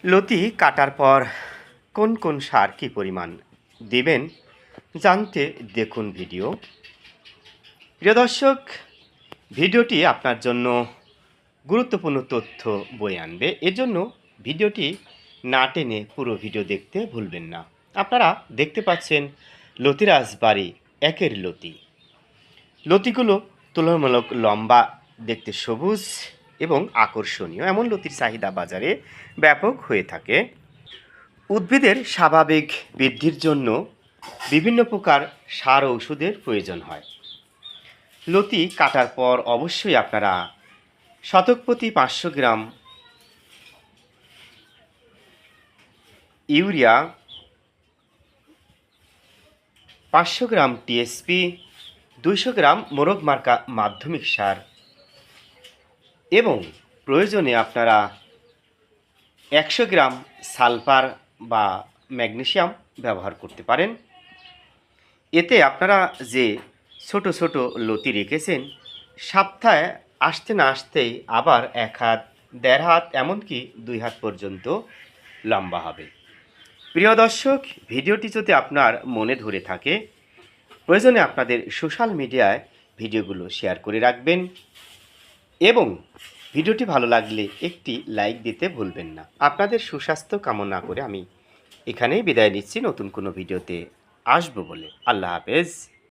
লতি কাটার পর কোন কোন সার কী পরিমাণ দেবেন জানতে দেখুন ভিডিও। প্রিয় দর্শক, ভিডিওটি আপনার জন্য গুরুত্বপূর্ণ তথ্য বয়ে আনবে। এজন্য ভিডিওটি না টেনে পুরো ভিডিও দেখতে ভুলবেন না। আপনারা দেখতে পাচ্ছেন লতিরাজ বাড়ি একের লতি। লতিগুলো তুলনামূলক লম্বা, দেখতে সবুজ এবং আকর্ষণীয়। এমন লতির চাহিদা বাজারে ব্যাপক হয়ে থাকে। উদ্ভিদের স্বাভাবিক বৃদ্ধির জন্য বিভিন্ন প্রকার সার ও ওষুধের প্রয়োজন হয়। লতি কাটার পর অবশ্যই আপনারা শতক প্রতি 500 গ্রাম ইউরিয়া, 500 গ্রাম টিএসপি, 200 গ্রাম মোরগ মার্কা মাধ্যমিক সার এবং প্রয়োজনে আপনারা 100 গ্রাম সালফার বা ম্যাগনেসিয়াম ব্যবহার করতে পারেন। এতে আপনারা যে ছোট ছোট লতি রেখেছেন, সপ্তাহে আসতে না আসতেই আবার 1 হাত, 1.5 হাত, এমনকি 2 হাত পর্যন্ত লম্বা হবে। প্রিয় দর্শক, ভিডিওটি যদি আপনার মনে ধরে থাকে, প্রয়োজনে আপনাদের সোশ্যাল মিডিয়ায় ভিডিওগুলো শেয়ার করে রাখবেন এবং ভিডিওটি ভালো লাগলে একটি লাইক দিতে ভুলবেন না। আপনাদের সুস্বাস্থ্য কামনা করে আমি এখানেই বিদায় নিচ্ছি। নতুন কোনো ভিডিওতে আসবো বলে। আল্লাহ হাফেজ।